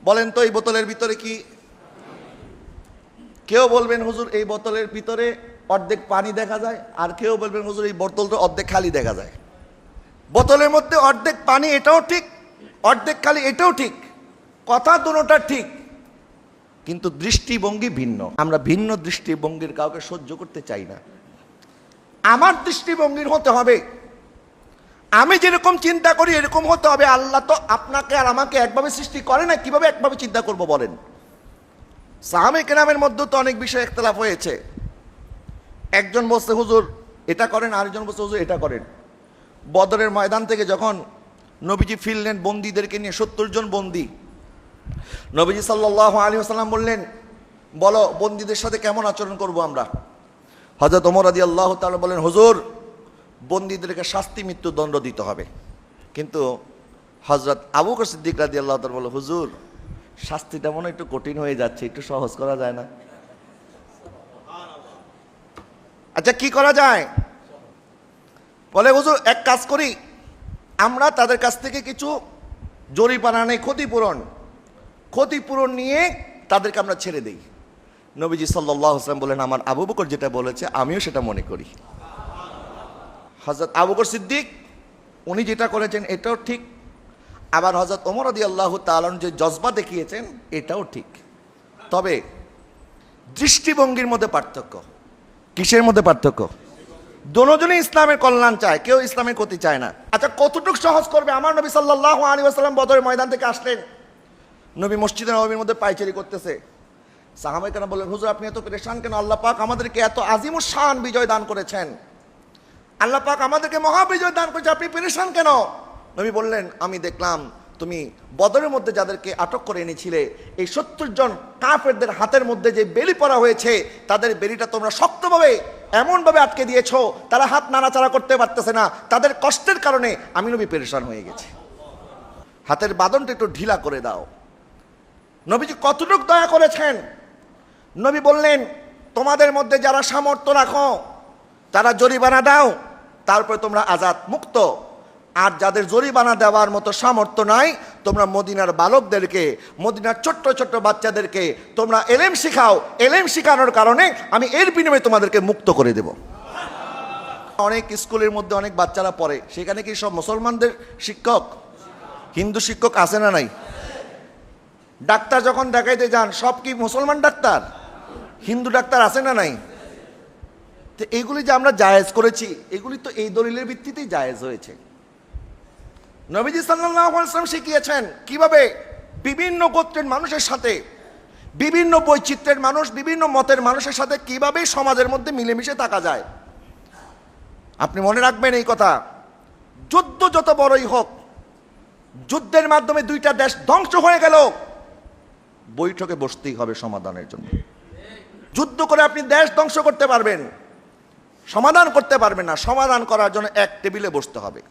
বলেন তো এই বোতলের ভিতরে কি? কেউ বলবেন হুজুর এই বোতলের ভিতরে অর্ধেক পানি দেখা যায়, আর কেউ বলবেন হুজুর এই বোতলটা অর্ধেক খালি দেখা যায়। বোতলের মধ্যে অর্ধেক পানি এটাও ঠিক, অর্ধেক খালি এটাও ঠিক, কথা দুটোটা ঠিক, কিন্তু দৃষ্টিভঙ্গি ভিন্ন। আমরা ভিন্ন দৃষ্টিভঙ্গির কাউকে সহ্য করতে চাই না। আমার দৃষ্টিভঙ্গির হতে হবে, আমি যেরকম চিন্তা করি এরকম হতে হবে। আল্লাহ তো আপনাকে আর আমাকে একভাবে সৃষ্টি করে না, কিভাবে একভাবে চিন্তা করব বলেন? সাহাবে কেরামের মধ্যে তো অনেক বিষয়ে ইখতিলাফ হয়েছে। একজন বলছে হুজুর এটা করেন, আরেকজন বলছে হুজুর এটা করেন। বদরের ময়দান থেকে যখন নবীজি ফিরলেন বন্দীদেরকে নিয়ে, 70 জন বন্দী, নবীজি সাল্লাল্লাহু আলাইহি ওয়াসাল্লাম বললেন বলো বন্দীদের সাথে কেমন আচরণ করব আমরা। হযরত ওমর রাদিয়াল্লাহু তাআলা বলেন হুজুর বন্দীদেরকে শাস্তি মৃত্যুদণ্ড দিতে হবে। কিন্তু হযরত আবু বকর সিদ্দিক রাদিয়াল্লাহু তাআলা বলে হুজুর শাস্তিটা মনে একটু কঠিন হয়ে যাচ্ছে, একটু সহজ করা যায় না? আচ্ছা কি করা যায়? বলে হুজুর এক কাজ করি, আমরা তাদের কাছ থেকে কিছু জরিমানা নেই, ক্ষতিপূরণ নিয়ে তাদেরকে আমরা ছেড়ে দেই। নবীজি সাল্লাল্লাহু আলাইহি ওয়াসাল্লাম বলেন আমার আবু বকর যেটা বলেছে আমিও সেটা মনে করি। হযরত আবু বকর সিদ্দিক উনি যেটা করেছেন এটাও ঠিক, আবার হযরত ওমর রাদিয়াল্লাহু তাআলা যে জজবা দেখিয়েছেন এটাও ঠিক। তবে দৃষ্টিভঙ্গির মধ্যে পার্থক্য। কিসের মধ্যে পার্থক্য? দুজনেই ইসলামের কল্যাণ চায়, কেউ ইসলামের ক্ষতি চায় না। আচ্ছা কতটুকু সহজ করবে? আমার নবী সাল্লাল্লাহু আলাইহি ওয়াসাল্লাম বদরের ময়দান থেকে আসলেন, নবী মসজিদে নববীর মধ্যে পায়চারি করতেছে। সাহাবায়ে কেরাম বললেন হুজুর আপনি এত পেরেশান কেন? আল্লাহ পাক আমাদেরকে এত আজিমুস শান বিজয় দান করেছেন, আল্লাহ পাক আমাদেরকে মহাবিজয় দান করেছে, আপনি পেরেশান কেন? নবী বললেন আমি দেখলাম তুমি বদরের মধ্যে যাদেরকে আটক করে এনেছিলে এই 70 জন কাফেরদের হাতের মধ্যে যে বেলি পরা হয়েছে তাদের বেলিটা তোমরা শক্তভাবে এমনভাবে আটকে দিয়েছো তারা হাত নাড়াচাড়া করতে পারতেছে না। তাদের কষ্টের কারণে আমি নবী পেরেশান হয়ে গেছি, হাতের বাঁধনটা একটু ঢিলা করে দাও। নবীজি কতটুকু দয়া করেছেন। নবী বললেন তোমাদের মধ্যে যারা সামর্থ্য রাখো তারা জরিমানা দাও, তারপরে তোমরা আজাদ মুক্ত। আর যাদের জরিমানা দেওয়ার মতো সামর্থ্য নাই তোমরা মদিনার বালকদেরকে, মদিনার ছোট্ট ছোট্ট বাচ্চাদেরকে তোমরা এলেম শিখাও, এলেম শিখানোর কারণে আমি এর বিনিময়ে তোমাদেরকে মুক্ত করে দেব। অনেক স্কুলের মধ্যে অনেক বাচ্চারা পড়ে, সেখানে কি সব মুসলমানদের শিক্ষক? হিন্দু শিক্ষক আছে না নাই? ডাক্তার যখন দেখাইতে যান সব কি মুসলমান ডাক্তার? হিন্দু ডাক্তার আছে না নাই? তো এইগুলি যে আমরা জায়েজ করেছি এগুলি তো এই দলিলের ভিত্তিতেই জায়েজ হয়েছে। নবীজি সাল্লাল্লাহু আলাইহি ওয়াসাল্লাম শিখিয়েছেন কিভাবে বিভিন্ন গোত্রের মানুষের সাথে, বিভিন্ন বৈচিত্র্যের মানুষ, বিভিন্ন মতের মানুষের সাথে কিভাবে সমাজের মধ্যে মিলেমিশে থাকা যায়। আপনি মনে রাখবেন এই কথা, যুদ্ধ যত বড়ই হোক, যুদ্ধের মাধ্যমে দুইটা দেশ ধ্বংস হয়ে গেল, বৈঠকে বসতেই হবে সমাধানের জন্য। যুদ্ধ করে আপনি দেশ ধ্বংস করতে পারবেন, সমাধান করতে পারবেন না। সমাধান করার জন্য এক টেবিলে বসতে হবে।